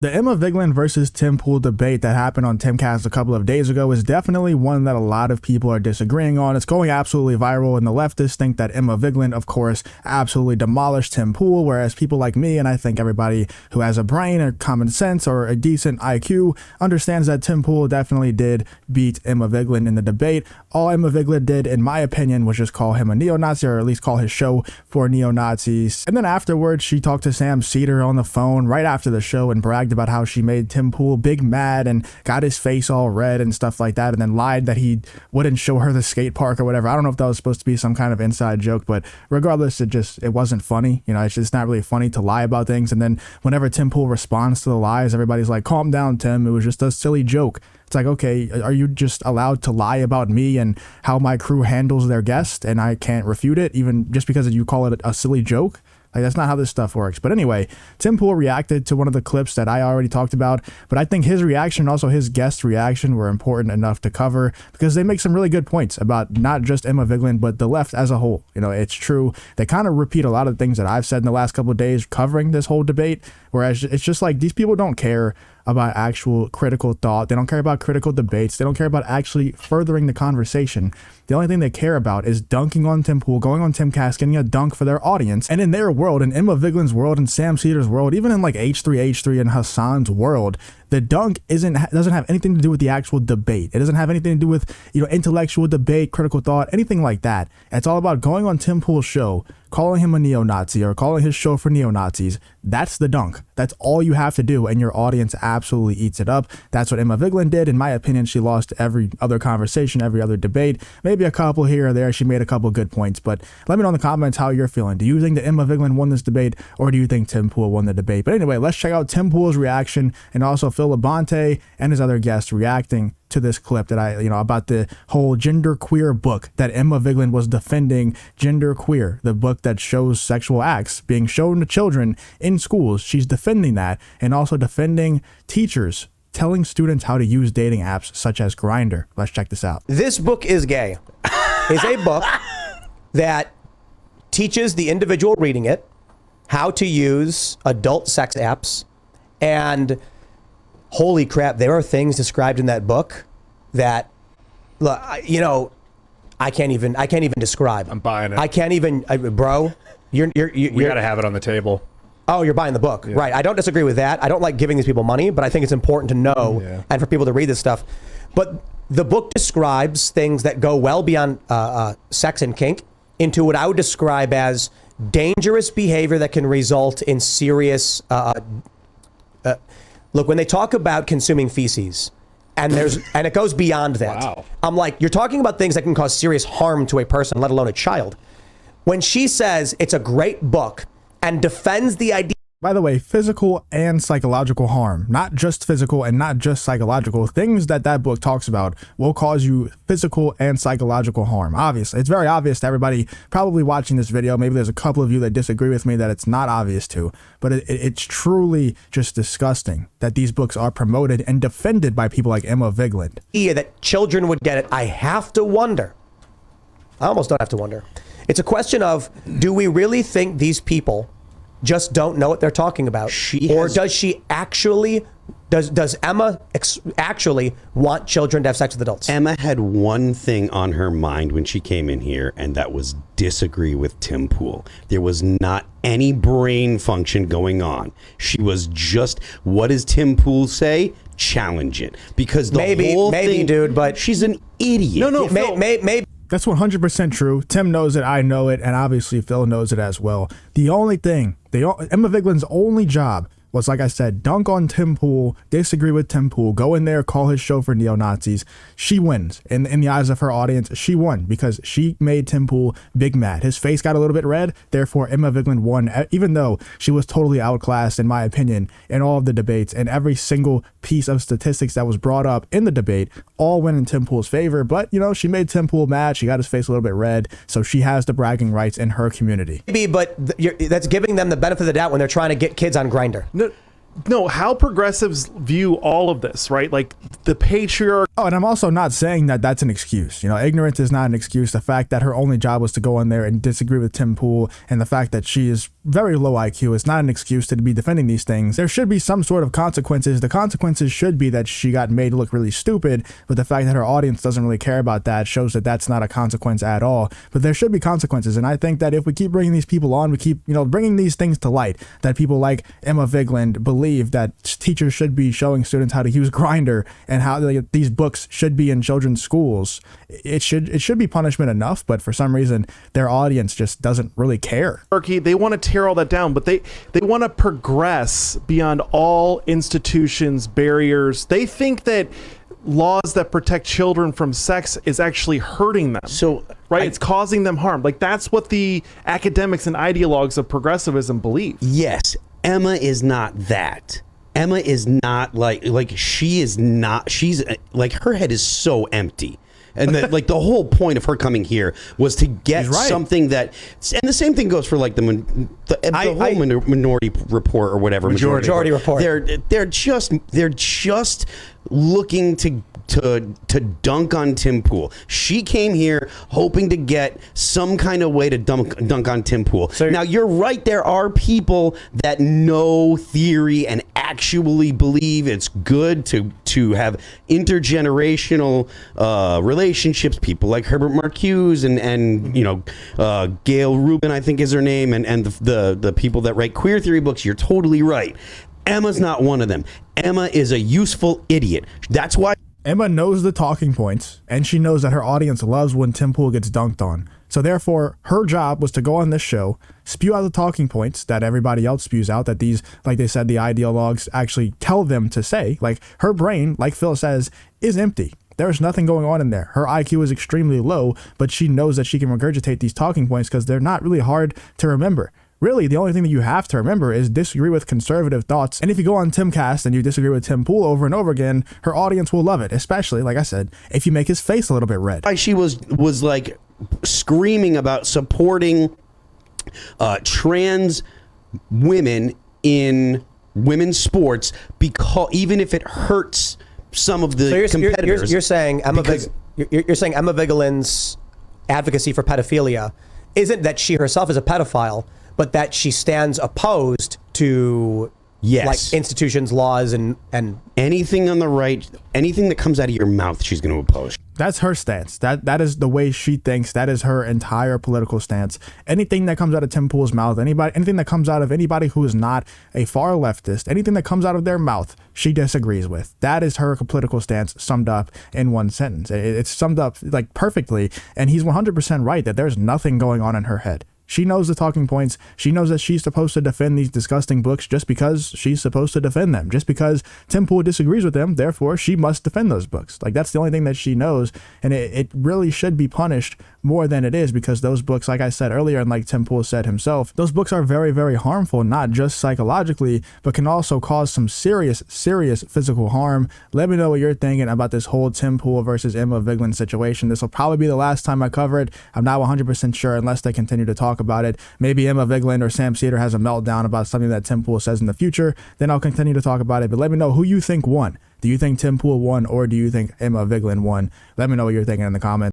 The Emma Vigeland versus Tim Pool debate that happened on Timcast a couple of days ago is definitely one that a lot of people are disagreeing on. It's going absolutely viral, and the leftists think that Emma Vigeland, of course, absolutely demolished Tim Pool, whereas people like me, and I think everybody who has a brain or common sense or a decent IQ, understands that Tim Pool definitely did beat Emma Vigeland in the debate. All Emma Vigeland did, in my opinion, was just call him a neo-Nazi, or at least call his show for neo-Nazis. And then afterwards, she talked to Sam Cedar on the phone right after the show and bragged about how she made Tim Pool big mad and got his face all red and stuff like that, and then lied that he wouldn't show her the skate park or whatever. I don't know if that was supposed to be some kind of inside joke, but regardless, it wasn't funny. You know, it's just not really funny to lie about things. And then whenever Tim Pool responds to the lies, everybody's like, calm down, Tim, it was just a silly joke. It's like, okay, are you just allowed to lie about me and how my crew handles their guest, and I can't refute it even just because you call it a silly joke? Like, that's not how this stuff works. But anyway, Tim Pool reacted to one of the clips that I already talked about, but I think his reaction and also his guest reaction were important enough to cover because they make some really good points about not just Emma Vigeland, but the left as a whole. You know, it's true. They kind of repeat a lot of things that I've said in the last couple of days covering this whole debate, whereas it's just like these people don't care about actual critical thought. They don't care about critical debates. They don't care about actually furthering the conversation. The only thing they care about is dunking on Tim Pool, going on Timcast, getting a dunk for their audience. And in their world, in Emma Vigeland's world, in Sam Cedar's world, even in like H3 and Hassan's world, the dunk doesn't have anything to do with the actual debate. It doesn't have anything to do with, you know, intellectual debate, critical thought, anything like that. It's all about going on Tim Pool's show, calling him a neo-Nazi or calling his show for neo-Nazis. That's the dunk. That's all you have to do, and your audience absolutely eats it up. That's what Emma Vigeland did. In my opinion, she lost every other conversation, every other debate. Maybe a couple here or there. She made a couple good points, but let me know in the comments how you're feeling. Do you think that Emma Vigeland won this debate, or do you think Tim Pool won the debate? But anyway, let's check out Tim Pool's reaction and also Phil Labonte and his other guests reacting to this clip that about the whole genderqueer book that Emma Vigeland was defending. Genderqueer, the book that shows sexual acts being shown to children in schools. She's defending that, and also defending teachers telling students how to use dating apps such as Grindr. Let's check this out. This book is gay. It's a book that teaches the individual reading it how to use adult sex apps, and holy crap, there are things described in that book that, you know, I can't even describe. I'm buying it. I can't even, bro. We gotta have it on the table. Oh, you're buying the book, yeah. Right? I don't disagree with that. I don't like giving these people money, but I think it's important to know and for people to read this stuff. But the book describes things that go well beyond sex and kink into what I would describe as dangerous behavior that can result in serious. Look, when they talk about consuming feces, and it goes beyond that. Wow. I'm like, you're talking about things that can cause serious harm to a person, let alone a child. When she says it's a great book and defends the idea. By the way, physical and psychological harm, not just physical and not just psychological. Things that book talks about will cause you physical and psychological harm. Obviously, it's very obvious to everybody probably watching this video. Maybe there's a couple of you that disagree with me that it's not obvious to, but it's truly just disgusting that these books are promoted and defended by people like Emma Vigeland. Yeah, that children would get it. I have to wonder. I almost don't have to wonder. It's a question of, do we really think these people just don't know what they're talking about? Does she actually, does Emma actually want children to have sex with adults? Emma had one thing on her mind when she came in here, and that was disagree with Tim Pool. There was not any brain function going on. She was just, what does Tim Pool say? Challenge it. Because the whole thing, dude, but she's an idiot. No, maybe. That's 100% true. Tim knows it, I know it, and obviously Phil knows it as well. The only thing, Emma Vigeland's only job was, like I said, dunk on Tim Pool, disagree with Tim Pool, go in there, call his show for neo-Nazis. She wins. In the eyes of her audience, she won because she made Tim Pool big mad. His face got a little bit red, therefore Emma Vigeland won, even though she was totally outclassed, in my opinion, in all of the debates, and every single piece of statistics that was brought up in the debate all went in Tim Pool's favor. But, you know, she made Tim Pool mad. She got his face a little bit red, so she has the bragging rights in her community. Maybe, but that's giving them the benefit of the doubt when they're trying to get kids on Grindr. No, how progressives view all of this, right? Like the patriarchy. Oh, and I'm also not saying that that's an excuse. You know, ignorance is not an excuse. The fact that her only job was to go in there and disagree with Tim Pool, and the fact that she is very low IQ is not an excuse to be defending these things. There should be some sort of consequences. The consequences should be that she got made look really stupid, but the fact that her audience doesn't really care about that shows that that's not a consequence at all. But there should be consequences, and I think that if we keep bringing these people on, we keep, you know, bringing these things to light, that people like Emma Vigeland believe that teachers should be showing students how to use Grindr and how these books should be in children's schools. It should be punishment enough, but for some reason their audience just doesn't really care. They want to tear all that down, but they want to progress beyond all institutions, barriers. They think that laws that protect children from sex is actually hurting them. So right, it's causing them harm. Like, that's what the academics and ideologues of progressivism believe. Yes, Emma is not that. Emma is not like she is not. She's like, her head is so empty. And like the whole point of her coming was to get something that, and the same thing goes for like the whole Minority Report or whatever. Majority Report. They're just looking to dunk on Tim Pool. She came here hoping to get some kind of way to dunk on Tim Pool. So now you're right. There are people that know theory and actually believe it's good to have intergenerational relationships. People like Herbert Marcuse and you know, Gail Rubin, I think is her name, and the people that write queer theory books. You're totally right. Emma's not one of them. Emma is a useful idiot. That's why Emma knows the talking points, and she knows that her audience loves when Tim Pool gets dunked on. So therefore, her job was to go on this show, spew out the talking points that everybody else spews out, that these, like they said, the ideologues actually tell them to say. Like, her brain, like Phil says, is empty. There's nothing going on in there. Her IQ is extremely low, but she knows that she can regurgitate these talking points because they're not really hard to remember. Really, the only thing that you have to remember is disagree with conservative thoughts. And if you go on Timcast and you disagree with Tim Pool over and over again, her audience will love it, especially, like I said, if you make his face a little bit red. She was like screaming about supporting trans women in women's sports, because even if it hurts some of the competitors. You're saying you're saying Emma Vigeland's advocacy for pedophilia isn't that she herself is a pedophile, but that she stands opposed to like institutions, laws, and anything on the right, anything that comes out of your mouth, she's going to oppose. That's her stance. That is the way she thinks. That is her entire political stance. Anything that comes out of Tim Pool's mouth, anything that comes out of anybody who is not a far leftist, anything that comes out of their mouth, she disagrees with. That is her political stance summed up in one sentence. It's summed up like perfectly, and he's 100% right that there's nothing going on in her head. She knows the talking points. She knows that she's supposed to defend these disgusting books just because she's supposed to defend them. Just because Tim Pool disagrees with them, therefore she must defend those books. Like, that's the only thing that she knows, and it really should be punished more than it is, because those books, like I said earlier, and like Tim Pool said himself, those books are very, very harmful, not just psychologically, but can also cause some serious physical harm. Let me know what you're thinking about this whole Tim Pool versus Emma Vigeland situation. This will probably be the last time I cover it. I'm not 100% sure unless they continue to talk about it. Maybe Emma Vigeland or Sam Cedar has a meltdown about something that Tim Pool says in the future. Then I'll continue to talk about it. But let me know who you think won. Do you think Tim Pool won, or do you think Emma Vigeland won? Let me know what you're thinking in the comments.